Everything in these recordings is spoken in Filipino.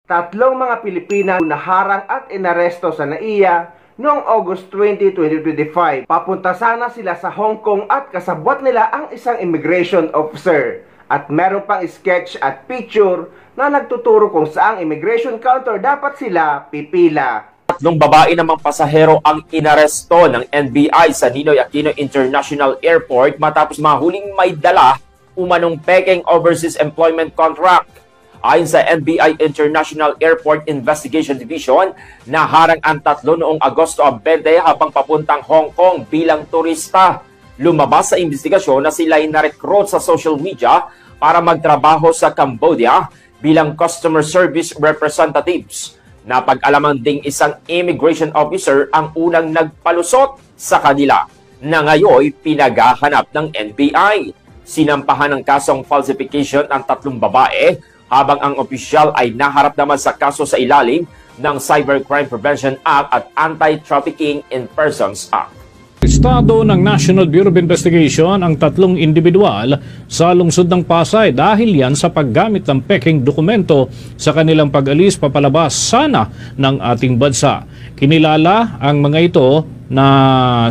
Tatlong mga Pilipina naharang at inaresto sa NAIA noong August 20, 2025. Papunta sana sila sa Hong Kong at kasabwat nila ang isang immigration officer. At meron pang sketch at picture na nagtuturo kung saang immigration counter dapat sila pipila. Tatlong babae namang pasahero ang inaresto ng NBI sa Ninoy Aquino International Airport matapos mahuling may dala umanong pekeng overseas employment contract. Ayon sa NBI International Airport Investigation Division, naharang ang tatlo noong Agosto 20 habang papuntang Hong Kong bilang turista. Lumabas sa investigasyon na sila ay na-recruit sa social media para magtrabaho sa Cambodia bilang customer service representatives. Napag-alaman ding isang immigration officer ang unang nagpalusot sa kanila na ngayon pinaghahanap ng NBI. Sinampahan ng kasong falsification ang tatlong babae habang ang opisyal ay naharap naman sa kaso sa ilalim ng Cybercrime Prevention Act at Anti-Trafficking in Persons Act. Estado ng National Bureau of Investigation ang tatlong individual sa lungsod ng Pasay dahil yan sa paggamit ng peking dokumento sa kanilang pag-alis papalabas sana ng ating bansa. Kinilala ang mga ito na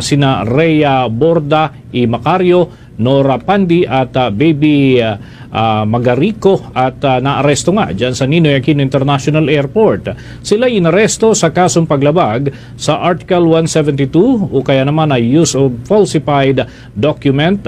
sina Rhea Borda y Macario, Nora Pandi at Baby Magarico at naaresto nga dyan sa Ninoy Aquino International Airport. Sila inaresto sa kasong paglabag sa Article 172 o kaya naman ay use of falsified document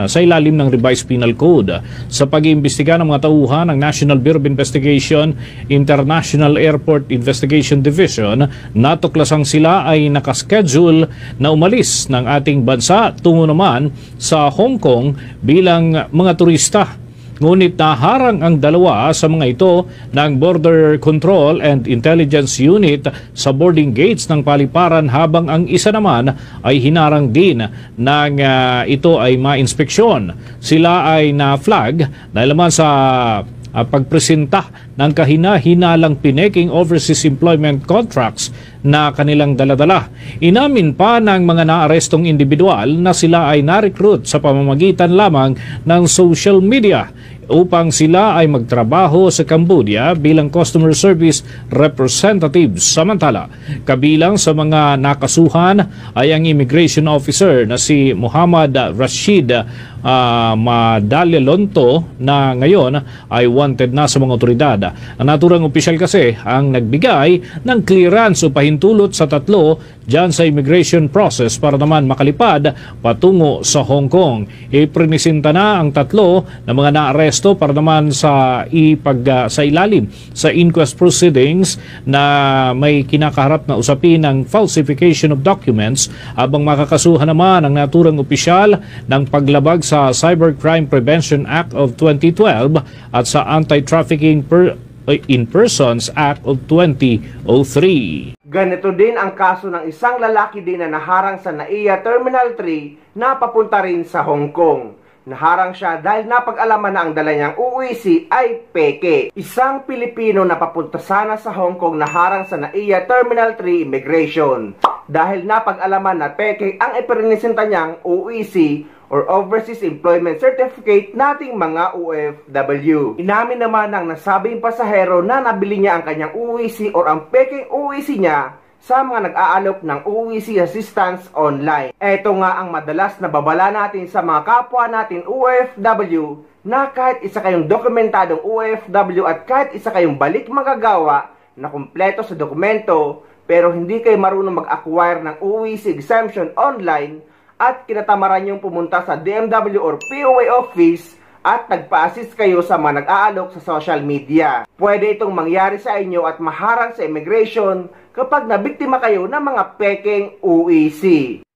sa ilalim ng Revised Penal Code. Sa pag-iimbestiga ng mga tauhan ng National Bureau of Investigation International Airport Investigation Division, natuklasang sila ay nakaschedule na umalis ng ating bansa tungo naman sa Hong Kong bilang mga turista. Ngunit naharang ang dalawa sa mga ito ng Border Control and Intelligence Unit sa boarding gates ng paliparan habang ang isa naman ay hinarang din ng ito ay ma-inspeksyon. Sila ay na-flag dahil naman sa pagpresenta ng kahina-hinalang pineking overseas employment contracts na kanilang daladala. Inamin pa ng mga naarestong individual na sila ay na-recruit sa pamamagitan lamang ng social media upang sila ay magtrabaho sa Cambodia bilang customer service representatives. Samantala, kabilang sa mga nakasuhan ay ang immigration officer na si Muhammad Rashid Madalelonto na ngayon ay wanted na sa mga otoridad. Ang naturang opisyal kasi ang nagbigay ng clearance o pahintulot sa tatlo dyan sa immigration process para naman makalipad patungo sa Hong Kong. Iprinisinta na ang tatlo na mga naaresto para naman sa ilalim sa inquest proceedings na may kinakaharap na usapin ng falsification of documents habang makakasuhan naman ang naturang opisyal ng paglabag sa Cybercrime Prevention Act of 2012 at sa Anti-Trafficking in Persons Act of 2003. Ganito din ang kaso ng isang lalaki din na naharang sa NAIA Terminal 3 na papunta rin sa Hong Kong. Naharang siya dahil napag-alaman na ang dala niyang UEC ay peke. Isang Pilipino na papunta sana sa Hong Kong naharang sa NAIA Terminal 3 Immigration dahil napag-alaman na peke ang ipinisinta niyang UEC or Overseas Employment Certificate nating mga OFW. Inamin naman ng nasabing pasahero na nabili niya ang kanyang UEC or ang peking UEC niya sa mga nag-aalok ng UEC assistance online. Ito nga ang madalas na babala natin sa mga kapwa natin OFW na kahit isa kayong dokumentadong OFW at kahit isa kayong balik magagawa na kumpleto sa dokumento pero hindi kayo marunong mag-acquire ng UEC exemption online at kinatamaran niyong pumunta sa DMW or POA office at nagpa-assist kayo sa mga nag-aalok sa social media. Pwede itong mangyari sa inyo at maharang sa immigration kapag nabiktima kayo ng mga peking UEC.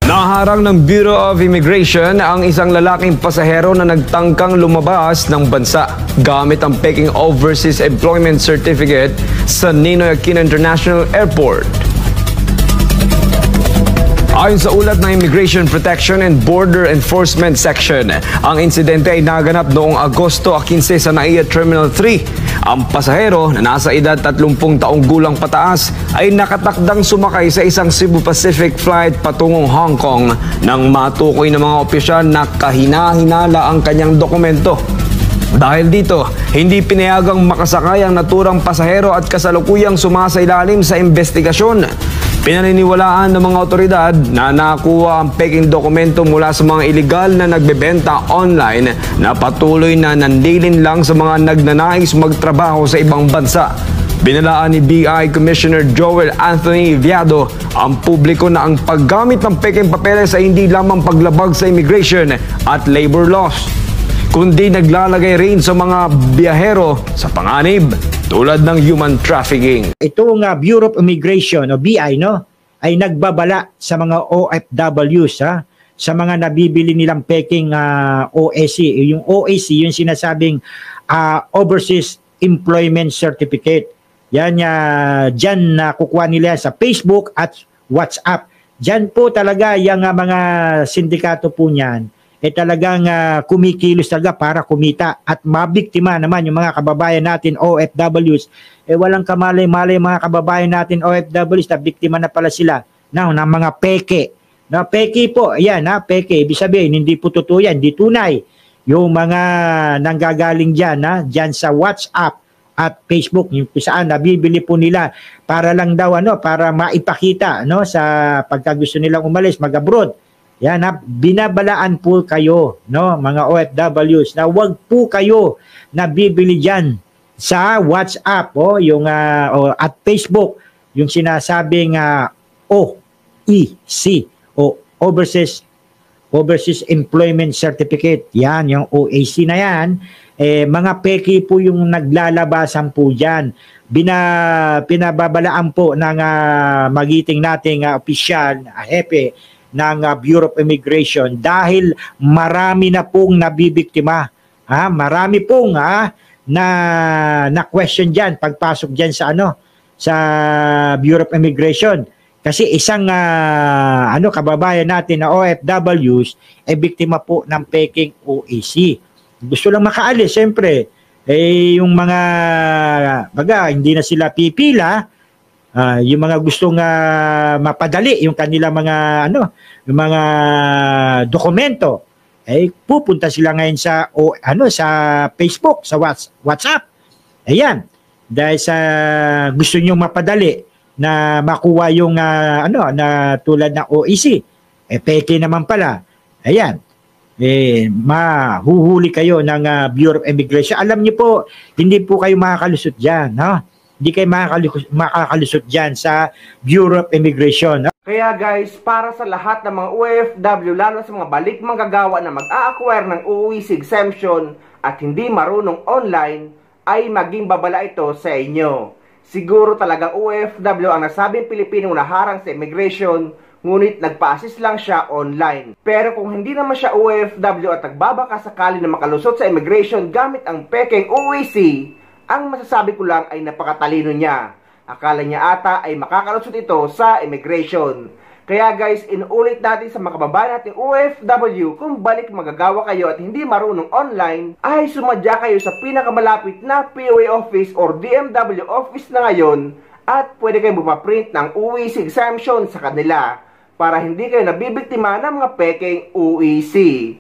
Naharang ng Bureau of Immigration ang isang lalaking pasahero na nagtangkang lumabas ng bansa gamit ang peking Overseas Employment Certificate sa Ninoy Aquino International Airport. Ayon sa ulat ng Immigration Protection and Border Enforcement Section, ang insidente ay naganap noong Agosto 15 sa NAIA Terminal 3. Ang pasahero na nasa edad 30 taong gulang pataas ay nakatakdang sumakay sa isang Cebu Pacific flight patungong Hong Kong nang matukoy ng mga opisyal na kahina-hinala ang kanyang dokumento. Dahil dito, hindi pinayagang makasakay ang naturang pasahero at kasalukuyang sumasailalim sa investigasyon. Pinaniniwalaan ng mga otoridad na nakuha ang peking dokumento mula sa mga iligal na nagbebenta online na patuloy na nandilin lang sa mga nagnanais magtrabaho sa ibang bansa. Binalaan ni BI Commissioner Joel Anthony Viado ang publiko na ang paggamit ng peking papeles ay hindi lamang paglabag sa immigration at labor laws, kundi naglalagay rin sa mga biyahero sa panganib tulad ng human trafficking. Itong Bureau of Immigration o BI ay nagbabala sa mga OFWs sa mga nabibili nilang peking OAC. Yung OAC, yung sinasabing Overseas Employment Certificate. Yan, dyan kukuha nila sa Facebook at WhatsApp. Dyan po talaga yung mga sindikato po niyan talagang kumikilos talaga para kumita at mabiktima naman yung mga kababayan natin OFWs. Walang kamalay-malay mga kababayan natin OFWs na biktima na pala sila ng mga peke. Na peke po, ayan peke. Ibig sabihin, hindi po totoo yan, hindi tunay. Yung mga nanggagaling dyan, dyan sa WhatsApp at Facebook, yung saan nabibili po nila para lang daw para maipakita sa pagka gusto nilang umalis, mag-abroad. Yan, binabalaan po kayo, mga OFWs, na wag po kayo nabibili diyan sa WhatsApp at Facebook, yung sinasabing OEC o Overseas Employment Certificate. Yan, yung OAC na yan, mga peki po yung naglalabasan po diyan. Pinababalaan po ng magiting nating opisyal, hepe ng Bureau of Immigration dahil marami na pong nabibiktima. Marami pong na question diyan pagpasok diyan sa sa Bureau of Immigration. Kasi isang kababayan natin na OFWs biktima po ng peking OAC. Gusto lang makaalis, siyempre. Yung mga hindi na sila pipila. Yung mga gustong mapadali yung kanila mga yung mga dokumento pupunta sila ngayon sa sa Facebook, sa WhatsApp. Ayan, dahil sa gusto niyo mapadali na makuha yung na tulad ng OEC, peke naman pala. Ayan, mahuhuli kayo ng Bureau of Immigration. Alam niyo po, hindi po kayo makakalusot diyan, Hindi kayo makakalusot dyan sa Bureau of Immigration. Kaya guys, para sa lahat ng mga OFW, lalo sa mga balik manggagawa na mag-a-acquire ng OEC exemption at hindi marunong online, ay maging babala ito sa inyo. Siguro talagang OFW ang nasabing Pilipino na harang sa immigration, ngunit nagpa-assist lang siya online. Pero kung hindi naman siya OFW at nagbabaka sakali na makalusot sa immigration gamit ang peking OEC, ang masasabi ko lang ay napakatalino niya. Akala niya ata ay makakalusot ito sa immigration. Kaya guys, inuulit natin sa mga kababayan natin OFW, kung balik magagawa kayo at hindi marunong online, ay sumadya kayo sa pinakamalapit na POA office or DMW office na ngayon at pwede kayong bumaprint ng OEC exemption sa kanila para hindi kayo nabibiktima ng mga peking OEC.